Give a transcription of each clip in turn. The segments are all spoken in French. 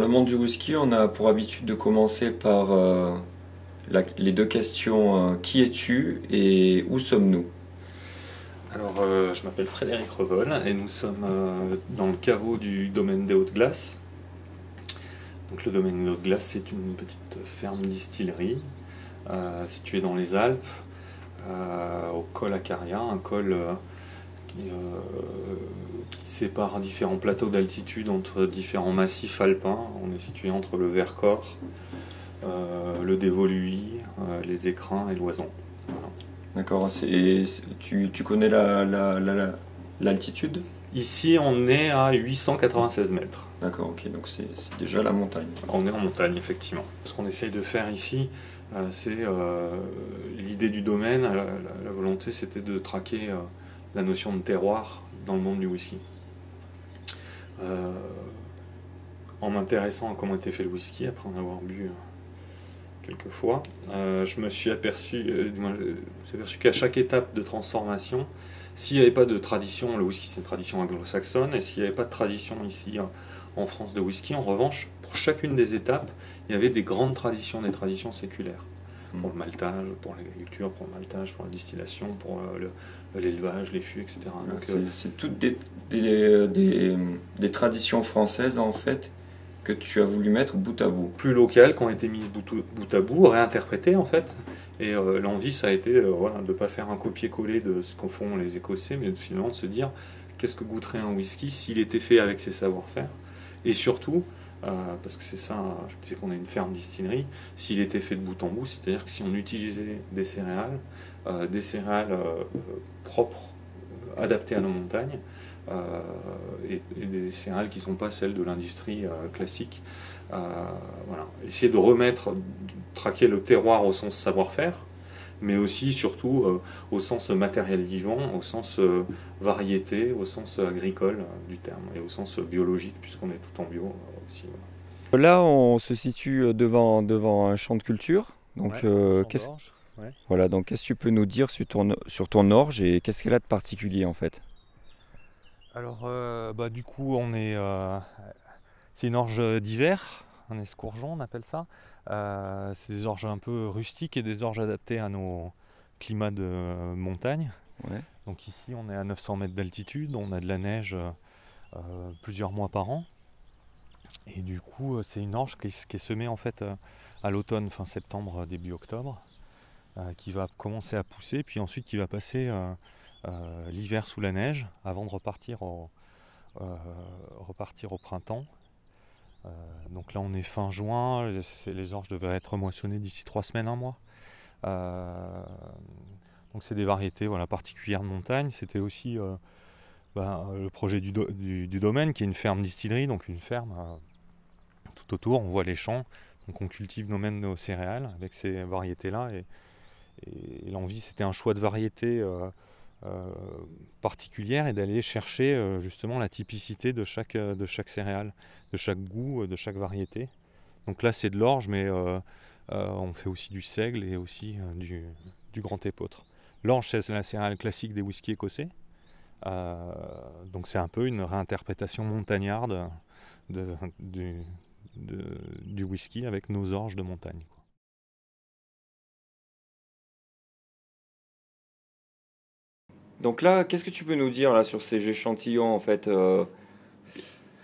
le monde du whisky, on a pour habitude de commencer par les deux questions qui es-tu et où sommes-nous? Alors, je m'appelle Frédéric Revol et nous sommes dans le caveau du domaine des Hautes-Glaces. Donc, le domaine des Hautes-Glaces, c'est une petite ferme distillerie située dans les Alpes, au col Acaria, un col qui sépare différents plateaux d'altitude entre différents massifs alpins. On est situé entre le Vercors, le Dévoluy, les Écrins et l'Oison. Voilà. D'accord, tu connais l'altitude? Ici, on est à 896 mètres. D'accord, ok, donc c'est déjà la montagne. On est en montagne, effectivement. Ce qu'on essaye de faire ici, c'est l'idée du domaine, la volonté, c'était de traquer la notion de terroir dans le monde du whisky. En m'intéressant à comment était fait le whisky, après en avoir bu quelques fois, je me suis aperçu qu'à chaque étape de transformation, s'il n'y avait pas de tradition, le whisky c'est une tradition anglo-saxonne, et s'il n'y avait pas de tradition ici en France de whisky, en revanche, pour chacune des étapes, il y avait des grandes traditions, des traditions séculaires. Pour le maltage, pour l'agriculture, pour le maltage, pour la distillation, pour l'élevage, les fûts, etc. Donc, c'est toutes des traditions françaises en fait que tu as voulu mettre bout à bout. Plus locales, qui ont été mises bout à bout, réinterprétées en fait. Et l'envie, ça a été voilà, de ne pas faire un copier-coller de ce qu'en font les Écossais, mais finalement de se dire qu'est-ce que goûterait un whisky s'il était fait avec ses savoir-faire. Et surtout, parce que c'est ça, je disais qu'on a une ferme distillerie, s'il était fait de bout en bout, c'est-à-dire que si on utilisait des céréales propres, adaptées à nos montagnes, et des céréales qui ne sont pas celles de l'industrie classique. Voilà. Essayer de traquer le terroir au sens savoir-faire, mais aussi, surtout, au sens matériel vivant, au sens variété, au sens agricole du terme, et au sens biologique, puisqu'on est tout en bio aussi. Voilà. Là, on se situe devant un champ de culture. Donc, Ouais, ouais. voilà, donc qu'est-ce que tu peux nous dire sur ton orge et qu'est-ce qu'elle a de particulier en fait? Alors, du coup, c'est une orge d'hiver, un escourgeon, on appelle ça. C'est des orges un peu rustiques et des orges adaptées à nos climats de montagne. Ouais. Donc ici, on est à 900 mètres d'altitude, on a de la neige plusieurs mois par an. Et du coup, c'est une orge qui est semée en fait à l'automne, fin septembre, début octobre, qui va commencer à pousser, puis ensuite qui va passer l'hiver sous la neige avant de repartir au printemps. Donc là on est fin juin, les orges devraient être moissonnées d'ici 3 semaines, un mois. Donc c'est des variétés voilà, particulières de montagne. C'était aussi le projet du domaine qui est une ferme distillerie, donc une ferme tout autour, on voit les champs, donc on cultive nos céréales avec ces variétés-là. Et l'envie c'était un choix de variétés particulière et d'aller chercher justement la typicité de chaque céréale, de chaque goût, de chaque variété. Donc là c'est de l'orge, mais on fait aussi du seigle et aussi du grand épeautre. L'orge c'est la céréale classique des whiskies écossais. Donc c'est un peu une réinterprétation montagnarde du whisky avec nos orges de montagne. Donc là, qu'est-ce que tu peux nous dire là sur ces échantillons en fait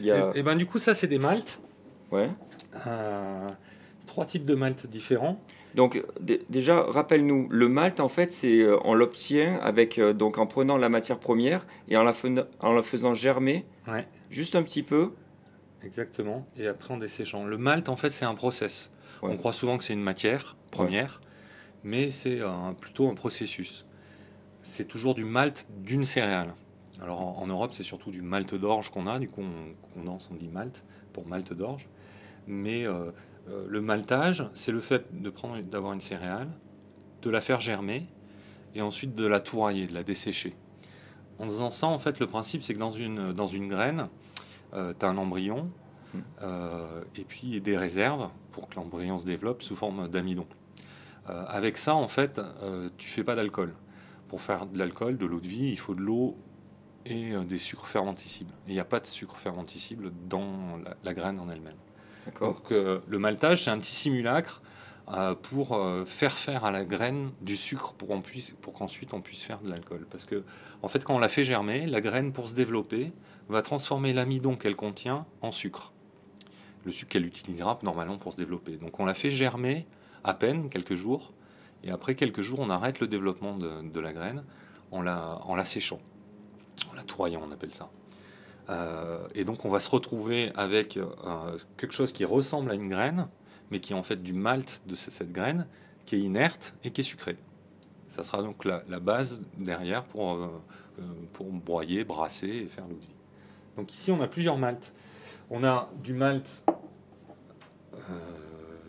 il y a... Et ben du coup ça c'est des maltes. Ouais. 3 types de maltes différents. Donc déjà, rappelle-nous, le malt en fait, c'est on l'obtient avec donc en prenant la matière première et en la faisant germer Ouais, juste un petit peu. exactement. Et après en desséchant. Le malt en fait c'est un process. Ouais. On croit souvent que c'est une matière Ouais. première, mais c'est plutôt un processus. C'est toujours du malt d'une céréale. Alors en Europe c'est surtout du malt d'orge qu'on a, du coup on condense, on dit malt pour malt d'orge. Mais le maltage, c'est le fait d'avoir une céréale, de la faire germer et ensuite de la tourrailler, de la dessécher. En faisant ça, en fait, le principe, c'est que dans une graine, tu as un embryon et puis des réserves pour que l'embryon se développe sous forme d'amidon. Avec ça, en fait, tu fais pas d'alcool. Pour faire de l'alcool, de l'eau de vie, il faut de l'eau et des sucres fermentescibles. Et il n'y a pas de sucre fermentescible dans la graine en elle-même. D'accord. Donc le maltage, c'est un petit simulacre pour faire à la graine du sucre pour qu'ensuite on puisse faire de l'alcool. Parce que en fait, quand on la fait germer, la graine, pour se développer, va transformer l'amidon qu'elle contient en sucre. Le sucre qu'elle utilisera normalement pour se développer. Donc on la fait germer à peine quelques jours, et après quelques jours, on arrête le développement de la graine en la séchant, en la tournoyant, on appelle ça. Et donc on va se retrouver avec quelque chose qui ressemble à une graine, mais qui est en fait du malt de cette graine, qui est inerte et qui est sucré. Ça sera donc la base derrière pour broyer, brasser et faire l'eau de vie. Donc ici on a plusieurs maltes. On a du malt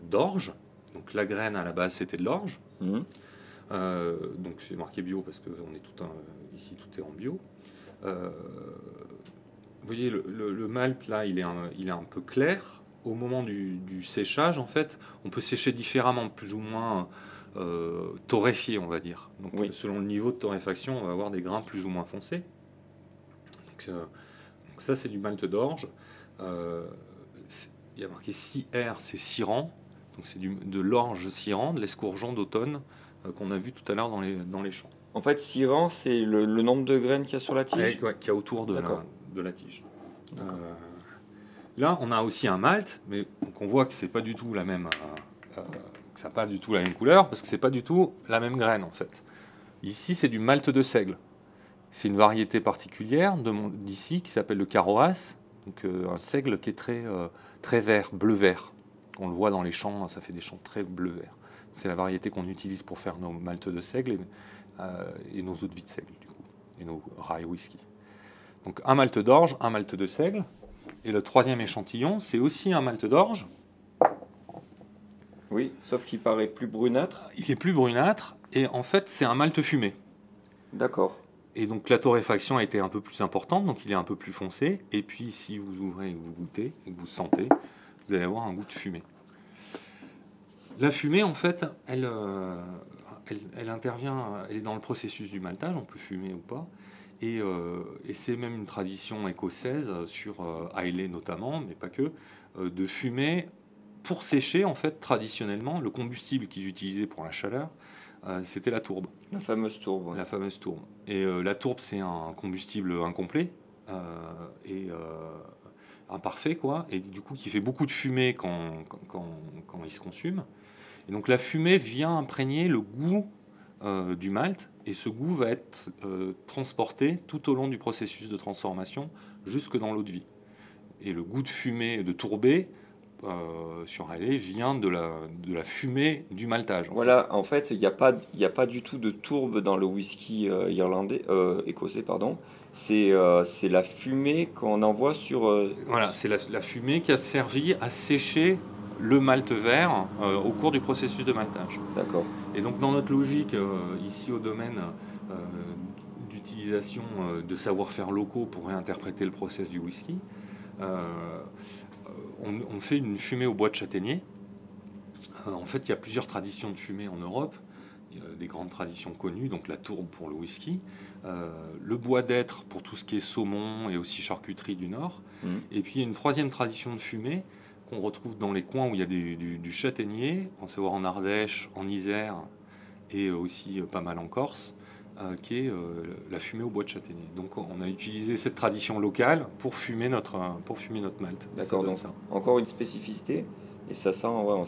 d'orge. Donc la graine à la base c'était de l'orge. Mmh. Donc c'est marqué bio parce que ici tout est en bio. Vous voyez le malt là il est un peu clair. Au moment du séchage en fait on peut sécher différemment, plus ou moins torréfié on va dire. Donc Oui. selon le niveau de torréfaction on va avoir des grains plus ou moins foncés. Donc ça c'est du malt d'orge. Il y a marqué CR, c'est Siran. Donc c'est de l'orge Siran, de l'escourgeon d'automne qu'on a vu tout à l'heure dans les champs. En fait, Siran, c'est le nombre de graines qu'il y a sur la tige. Ouais, qu'il y a autour de D'accord. la tige. Là, on a aussi un malt, mais donc on voit que c'est pas du tout la même, que ça n'a pas du tout la même couleur, parce que c'est pas du tout la même graine en fait. Ici, c'est du malt de seigle. C'est une variété particulière d'ici qui s'appelle le Caroas, donc un seigle qui est très vert, bleu-vert. On le voit dans les champs, ça fait des champs très bleu-vert. C'est la variété qu'on utilise pour faire nos maltes de seigle et nos eaux de vie de seigle, du coup, et nos rye whisky. Donc un malt d'orge, un malt de seigle. Et le troisième échantillon, c'est aussi un malt d'orge. Oui, sauf qu'il paraît plus brunâtre. Il est plus brunâtre, et en fait, c'est un malt fumé. D'accord. Et donc la torréfaction a été un peu plus importante, donc il est un peu plus foncé. Et puis si vous ouvrez et que vous goûtez, et que vous sentez, vous allez avoir un goût de fumée. La fumée, en fait, elle intervient, elle est dans le processus du maltage, on peut fumer ou pas. Et c'est même une tradition écossaise, sur Islay notamment, mais pas que, de fumer pour sécher, en fait, traditionnellement, le combustible qu'ils utilisaient pour la chaleur, c'était la tourbe. La fameuse tourbe. Ouais. La fameuse tourbe. Et la tourbe, c'est un combustible incomplet et imparfait, quoi, et du coup qui fait beaucoup de fumée quand il se consume. Et donc la fumée vient imprégner le goût du malt, et ce goût va être transporté tout au long du processus de transformation jusque dans l'eau de vie. Et le goût de fumée, de tourbé, sur Islay vient de la fumée du maltage. Voilà, en fait, il n'y a pas du tout de tourbe dans le whisky écossais, pardon. C'est la fumée qu'on envoie sur... Voilà, c'est la fumée qui a servi à sécher le malt vert au cours du processus de maltage. D'accord. Et donc dans notre logique, ici au domaine d'utilisation de savoir-faire locaux pour réinterpréter le process du whisky, on fait une fumée au bois de châtaignier. En fait, il y a plusieurs traditions de fumée en Europe. Il y a des grandes traditions connues, donc la tourbe pour le whisky, le bois d'être pour tout ce qui est saumon et aussi charcuterie du Nord. Et puis il y a une troisième tradition de fumée qu'on retrouve dans les coins où il y a du châtaignier, en Ardèche, en Isère et aussi pas mal en Corse, qui est la fumée au bois de châtaignier. Donc on a utilisé cette tradition locale pour fumer notre malt. D'accord, donc ça. Encore une spécificité, et ça sent, ouais,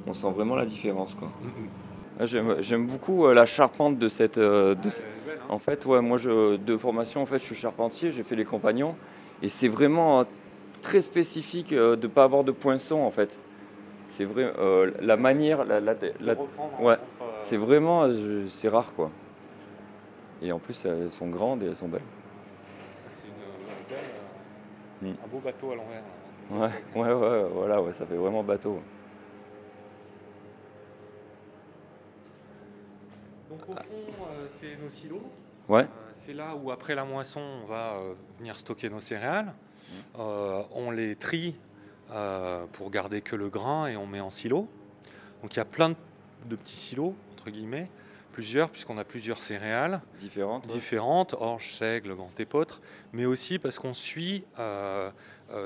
on sent vraiment la différence, quoi. J'aime beaucoup la charpente de cette... En fait, ouais, moi, de formation, en fait, je suis charpentier, j'ai fait les compagnons, et c'est vraiment très spécifique de ne pas avoir de poinçon, en fait. C'est vrai, la manière, ouais, c'est vraiment, c'est rare, quoi. Et en plus, elles sont grandes et elles sont belles. C'est un beau bateau à l'envers. Ouais, voilà, ouais, ça fait vraiment bateau. Donc au fond, c'est nos silos. Ouais. C'est là où après la moisson, on va venir stocker nos céréales. On les trie pour garder que le grain et on met en silo. Donc il y a plein de petits silos, entre guillemets, plusieurs, puisqu'on a plusieurs céréales différentes, orge, seigle, grand épeautre, mais aussi parce qu'on suit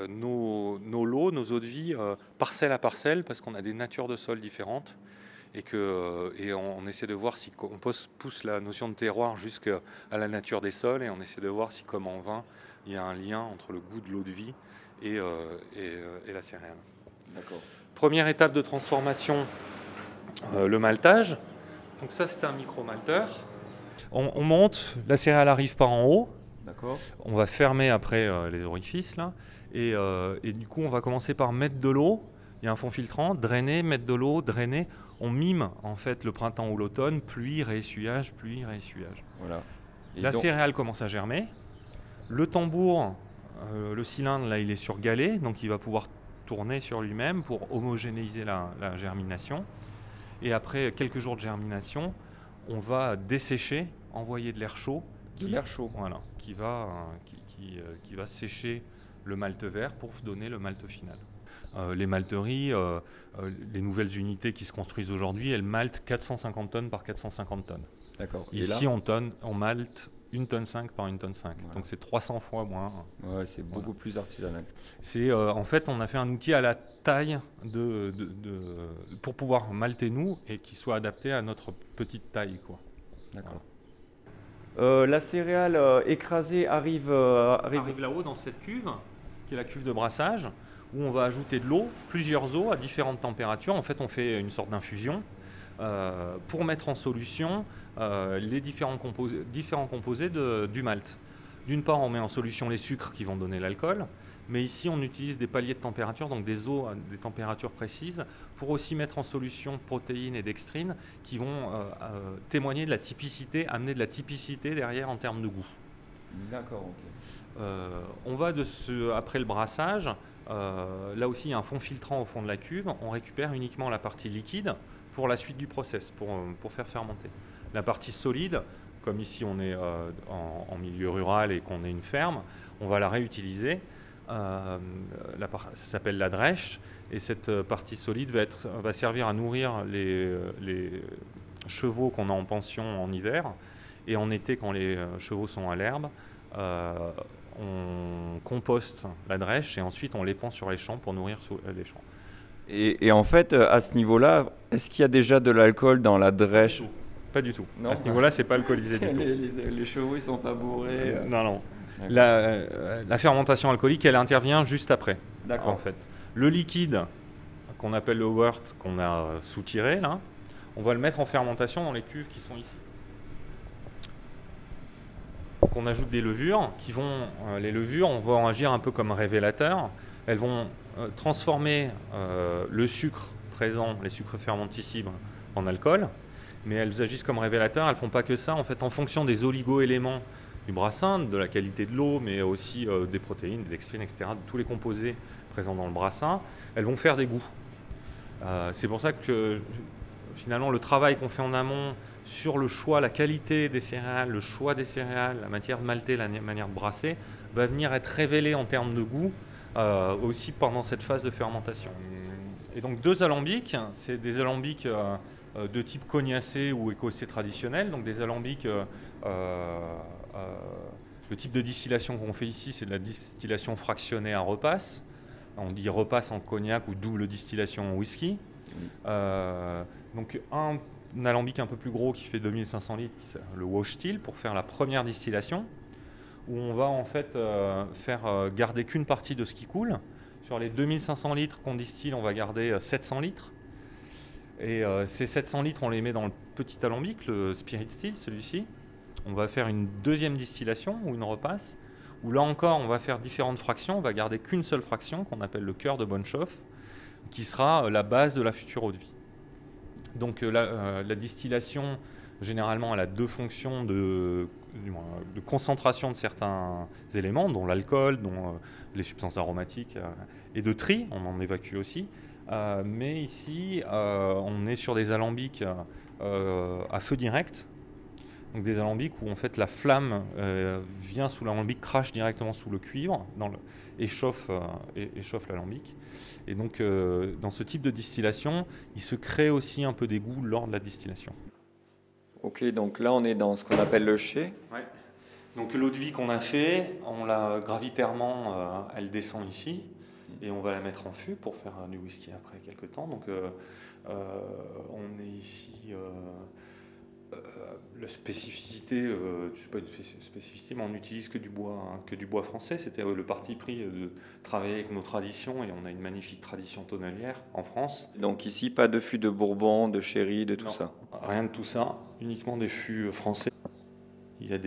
nos lots, nos eaux de vie parcelle à parcelle, parce qu'on a des natures de sol différentes. Et on essaie de voir si on pousse la notion de terroir jusqu'à la nature des sols, et on essaie de voir si, comme en vin, il y a un lien entre le goût de l'eau de vie et la céréale. D'accord. Première étape de transformation, le maltage. Donc ça, c'est un micro-malteur. On monte, la céréale arrive par en haut. D'accord. On va fermer après les orifices là, et du coup, on va commencer par mettre de l'eau. Il y a un fond filtrant, drainer, mettre de l'eau, drainer. On mime en fait le printemps ou l'automne, pluie, réessuyage, pluie, réessuyage. Voilà. La céréale commence à germer. Le tambour, le cylindre, là, il est sur galet, donc il va pouvoir tourner sur lui-même pour homogénéiser la germination. Et après quelques jours de germination, on va dessécher, envoyer de l'air chaud. Voilà, qui va sécher le malt vert pour donner le malt final. Les malteries, les nouvelles unités qui se construisent aujourd'hui, elles maltent 450 tonnes par 450 tonnes. D'accord. Ici, on malte 1,5 tonne par 1,5 tonne. Voilà. Donc c'est 300 fois moins. Ouais, c'est beaucoup plus artisanal. En fait, on a fait un outil à la taille pour pouvoir malter nous et qui soit adapté à notre petite taille, quoi. D'accord. Voilà. La céréale écrasée arrive là-haut dans cette cuve, qui est la cuve de brassage, où on va ajouter de l'eau, plusieurs eaux à différentes températures. En fait, on fait une sorte d'infusion pour mettre en solution les différents composés du malt. D'une part, on met en solution les sucres qui vont donner l'alcool, mais ici, on utilise des paliers de température, donc des eaux à des températures précises, pour aussi mettre en solution protéines et dextrine qui vont témoigner de la typicité, amener de la typicité derrière en termes de goût. D'accord, ok. On va après le brassage, là aussi il y a un fond filtrant au fond de la cuve, on récupère uniquement la partie liquide pour la suite du process, pour faire fermenter. La partie solide, comme ici on est en milieu rural et qu'on est une ferme, on va la réutiliser. Ça s'appelle la drèche, et cette partie solide va servir à nourrir les chevaux qu'on a en pension en hiver, et en été quand les chevaux sont à l'herbe. On composte la drèche et ensuite on l'épand sur les champs pour nourrir les champs. Et en fait, à ce niveau-là, est-ce qu'il y a déjà de l'alcool dans la drèche? Pas du tout. Non, à ce niveau-là, c'est pas alcoolisé du tout. Les chevaux, ils sont pas bourrés. Non. La fermentation alcoolique, elle intervient juste après. D'accord. En fait, le liquide qu'on appelle le wort, qu'on a soutiré là, on va le mettre en fermentation dans les cuves qui sont ici. Donc on ajoute des levures les levures, on va en agir un peu comme révélateur. Elles vont transformer le sucre présent, les sucres fermenticibles, en alcool, mais elles agissent comme révélateurs. Elles ne font pas que ça. En fait, en fonction des oligo-éléments du brassin, de la qualité de l'eau, mais aussi des protéines, des dextrines, etc., de tous les composés présents dans le brassin, elles vont faire des goûts. C'est pour ça que finalement le travail qu'on fait en amont sur le choix, la qualité des céréales, le choix des céréales, la manière de malter, la manière de brasser, va venir être révélé en termes de goût aussi pendant cette phase de fermentation. Et donc 2 alambics, c'est des alambics de type cognacé ou écossais traditionnel, donc des alambics, le type de distillation qu'on fait ici, c'est de la distillation fractionnée à repasse. On dit repasse en cognac ou double distillation en whisky. Donc un alambic un peu plus gros qui fait 2500 litres, le wash still, pour faire la première distillation, où on va en fait faire garder qu'une partie de ce qui coule. Sur les 2500 litres qu'on distille, on va garder 700 litres. Et ces 700 litres, on les met dans le petit alambic, le spirit still, celui-ci. On va faire une deuxième distillation ou une repasse, où là encore, on va faire différentes fractions. On va garder qu'une seule fraction qu'on appelle le cœur de bonne chauffe, qui sera la base de la future eau de vie. Donc la distillation, généralement, elle a 2 fonctions de concentration de certains éléments, dont l'alcool, dont les substances aromatiques, et de tri, on en évacue aussi. Mais ici, on est sur des alambics à feu direct, donc des alambics où en fait la flamme vient sous l'alambic, crache directement sous le cuivre et chauffe l'alambic. Et donc dans ce type de distillation, il se crée aussi un peu des goûts lors de la distillation. Ok, donc là on est dans ce qu'on appelle le chai. Ouais. Donc l'eau de vie qu'on a fait, on l'a gravitairement, elle descend ici et on va la mettre en fût pour faire du whisky après quelques temps. Donc on est ici, la spécificité, c'est pas une spécificité, mais on n'utilise que du bois français. C'était le parti pris de travailler avec nos traditions et on a une magnifique tradition tonnelière en France. Donc ici pas de fût de Bourbon, de sherry, de tout Non, ça. rien de tout ça, uniquement des fûts français. Il y a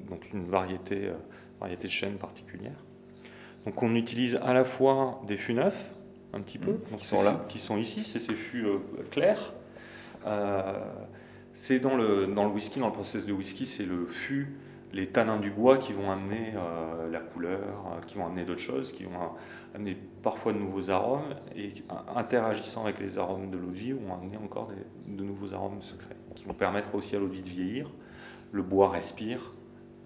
donc une variété de chênes particulière. Donc on utilise à la fois des fûts neufs, un petit peu, donc qui sont ici, c'est ces fûts clairs. C'est dans le whisky, dans le process de whisky, c'est le fût, les tanins du bois qui vont amener la couleur, qui vont amener d'autres choses, qui vont amener parfois de nouveaux arômes et interagissant avec les arômes de l'eau de vie vont amener encore de nouveaux arômes secrets qui vont permettre aussi à l'eau de vie de vieillir. Le bois respire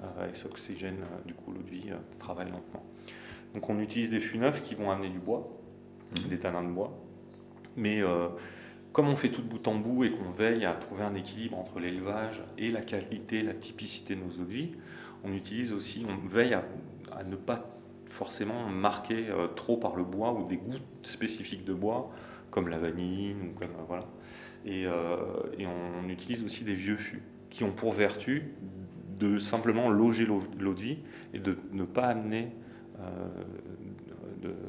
et s'oxygène, du coup l'eau de vie travaille lentement. Donc on utilise des fûts neufs qui vont amener du bois, des tanins de bois, mais comme on fait tout de bout en bout et qu'on veille à trouver un équilibre entre l'élevage et la qualité, la typicité de nos eaux de vie, on veille à ne pas forcément marquer trop par le bois ou des goûts spécifiques de bois, comme la vanille, ou comme, voilà. Et on utilise aussi des vieux fûts qui ont pour vertu de simplement loger l'eau de vie et de ne pas amener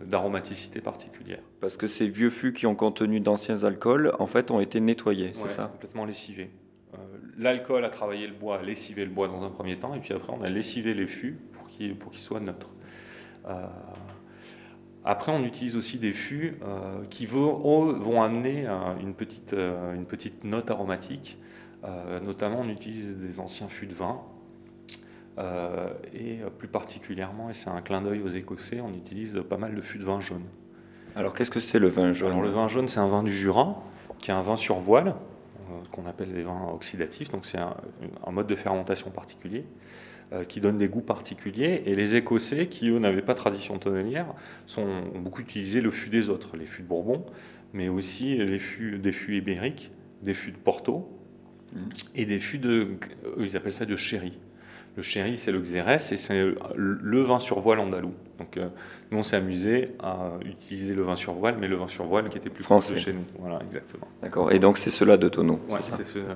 d'aromaticité particulière. Parce que ces vieux fûts qui ont contenu d'anciens alcools, en fait, ont été nettoyés, c'est ça? Complètement lessivés. L'alcool a travaillé le bois, a lessivé le bois dans un premier temps, et puis après on a lessivé les fûts pour qu'ils soient neutres. Après, on utilise aussi des fûts qui vont amener une petite note aromatique. Notamment, on utilise des anciens fûts de vin. Et plus particulièrement, et c'est un clin d'œil aux Écossais, on utilise pas mal de fûts de vin jaune. Alors, qu'est-ce que c'est le vin jaune? Alors, le vin jaune, c'est un vin du Jura, qui est un vin sur voile, qu'on appelle des vins oxydatifs. Donc, c'est un mode de fermentation particulier. Qui donnent des goûts particuliers. Et les Écossais, qui eux n'avaient pas de tradition tonnelière, ont beaucoup utilisé le fût des autres, les fûts de Bourbon, mais aussi des fûts ibériques, des fûts de Porto, et des fûts ils appellent ça de sherry. Le sherry, c'est le xérès, et c'est le vin sur voile andalou. Donc nous, on s'est amusé à utiliser le vin sur voile, mais le vin sur voile qui était plus proche de chez nous. Voilà, exactement. D'accord, et donc c'est cela de Tonneau? Ouais,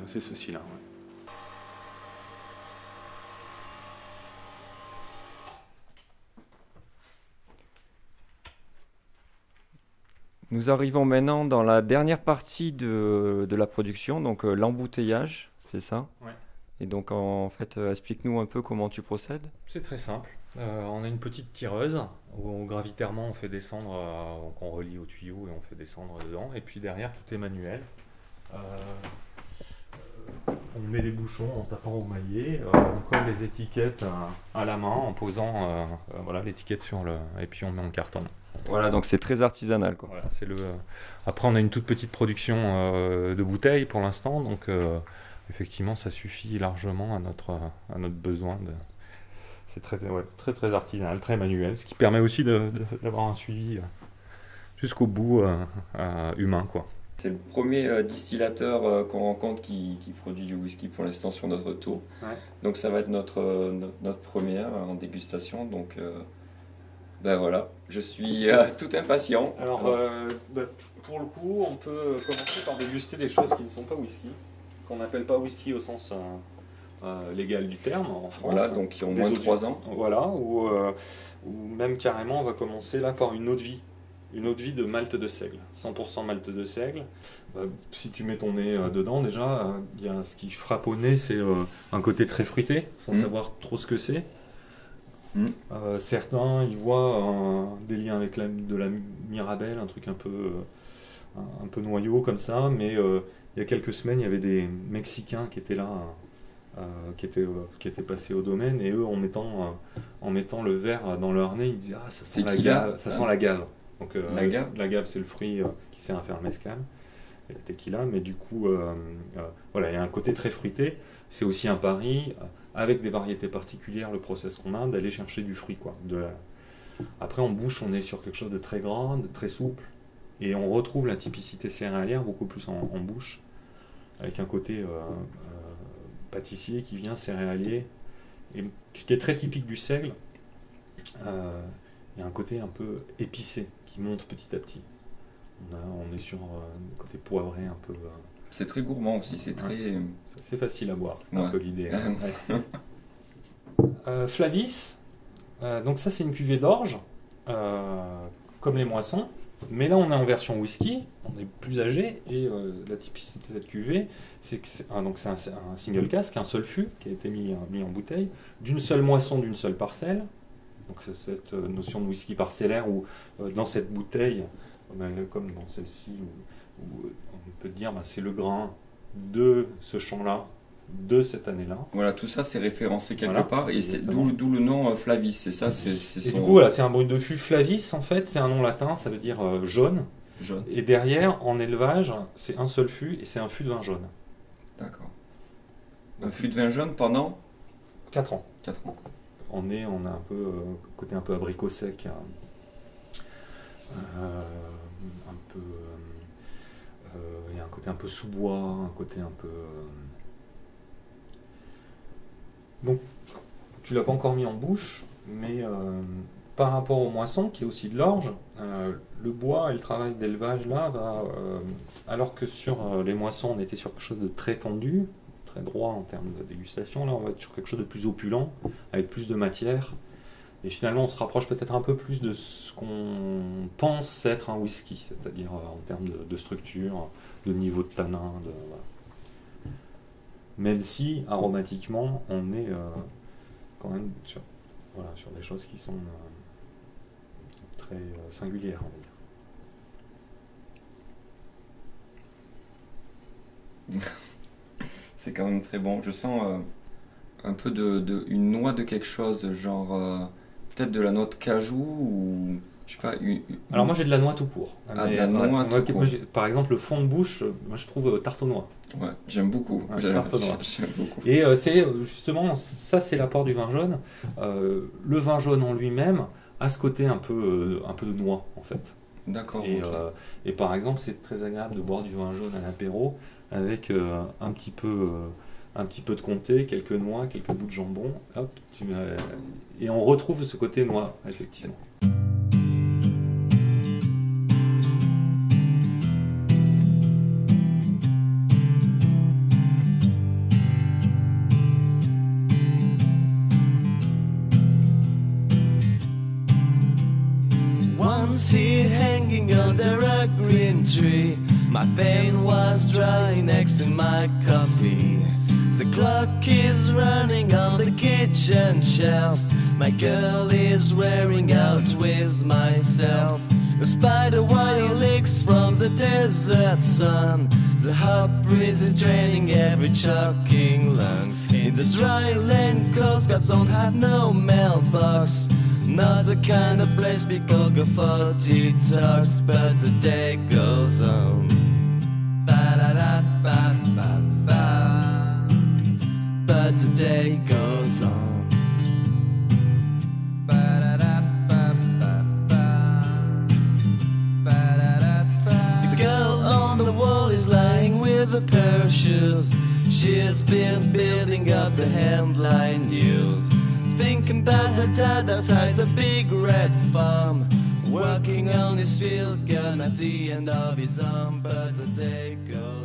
c'est ceci-là. Ouais. Nous arrivons maintenant dans la dernière partie de la production, donc l'embouteillage, c'est ça? Ouais. Et donc en fait, explique-nous un peu comment tu procèdes. C'est très simple. On a une petite tireuse où gravitairement on fait descendre, qu'on relie au tuyau et on fait descendre dedans. Et puis derrière, tout est manuel. On met les bouchons en tapant au maillet, on colle les étiquettes à la main en posant voilà, l'étiquette sur et puis on met en carton. Voilà, donc c'est très artisanal, quoi. Voilà, après, on a une toute petite production de bouteilles pour l'instant, donc effectivement, ça suffit largement à notre besoin. C'est très artisanal, très manuel, ce qui permet aussi d'avoir un suivi jusqu'au bout humain, quoi. C'est le premier distillateur qu'on rencontre qui produit du whisky pour l'instant sur notre tour. Ouais. Donc ça va être notre première en dégustation. Donc ben voilà, je suis tout impatient. Alors pour le coup, on peut commencer par déguster des choses qui ne sont pas whisky, qu'on n'appelle pas whisky au sens légal du terme en France. Voilà, donc qui ont moins de 3 ans. Voilà, ou même carrément, on va commencer là par une eau de vie. Une eau de vie de malt de seigle, 100% malt de seigle. Si tu mets ton nez dedans, déjà, ce qui frappe au nez, c'est un côté très fruité, sans savoir trop ce que c'est. Certains, ils voient des liens avec de la Mirabelle, un truc un peu noyau comme ça, mais il y a quelques semaines, il y avait des Mexicains qui étaient là, qui étaient passés au domaine, et eux, en mettant le verre dans leur nez, ils disaient « Ah, ça sent la gave, ça sent la gave ». Donc la gave, c'est le fruit qui sert à faire le mezcal et la tequila, mais du coup, voilà, il y a un côté très fruité. C'est aussi un pari, avec des variétés particulières, le process qu'on a, d'aller chercher du fruit, quoi. Après, en bouche, on est sur quelque chose de très grand, de très souple, et on retrouve la typicité céréalière beaucoup plus en bouche avec un côté pâtissier qui vient, céréalier. Et ce qui est très typique du seigle, il y a un côté un peu épicé qui monte petit à petit. On est sur un côté poivré un peu. C'est très gourmand aussi, c'est très... C'est facile à boire, c'est un peu l'idée. Flavis, donc ça c'est une cuvée d'orge, comme les moissons, mais là on est en version whisky, on est plus âgé, et la typicité de cette cuvée, c'est que c'est un single cask, un seul fût qui a été mis en bouteille, d'une seule moisson, d'une seule parcelle. Donc c'est cette notion de whisky parcellaire où dans cette bouteille, comme dans celle-ci, où on peut dire c'est le grain de ce champ-là, de cette année-là. Voilà, tout ça c'est référencé quelque part, et c'est d'où le nom Flavis, c'est ça, c'est et du coup voilà, c'est un brut de fût. Flavis en fait, c'est un nom latin, ça veut dire jaune. Et derrière, en élevage, c'est un seul fût, et c'est un fût de vin jaune. D'accord. Un fût de vin jaune pendant 4 ans. 4 ans. On a un peu côté un peu abricot sec, il y a un côté un peu sous-bois, un côté un peu... Donc, tu l'as pas encore mis en bouche, mais par rapport au moisson, qui est aussi de l'orge, le bois et le travail d'élevage là va... alors que sur les moissons, on était sur quelque chose de très tendu, très droit en termes de dégustation, là on va être sur quelque chose de plus opulent, avec plus de matière. Et finalement, on se rapproche peut-être un peu plus de ce qu'on pense être un whisky, c'est-à-dire en termes de structure, de niveau de tanin, voilà. Même si, aromatiquement, on est quand même sur des choses qui sont très singulières, on va dire. C'est quand même très bon. Je sens un peu une noix de quelque chose, genre... peut-être de la noix de cajou ou je sais pas. Alors moi j'ai de la noix tout court. Ah, de la noix tout court. Par exemple le fond de bouche, moi je trouve tarte aux noix. Ouais, j'aime beaucoup. Tarte aux noix. J'aime beaucoup. Et c'est justement ça, c'est l'apport du vin jaune. Le vin jaune en lui-même a ce côté un peu de noix en fait. D'accord. Et par exemple c'est très agréable de boire du vin jaune à l'apéro avec un petit peu de comté, quelques noix, quelques bouts de jambon, hop, et on retrouve ce côté noix, effectivement. Once here hanging under a green tree, my pen was dry next to my coffee. The clock is running on the kitchen shelf. My girl is wearing out with myself. A spider wire leaks from the desert sun. The hot breeze is draining every choking lungs. In this dry land, Coast Guards don't have no mailbox. Not the kind of place people go for detox, but the day goes on. Ba-da-da-ba-ba-ba. But the day goes on. The girl on the wall is lying with a pair of shoes. She's been building up the headline news, thinking about her dad outside the big red farm, working on his field gun at the end of his arm. But the day goes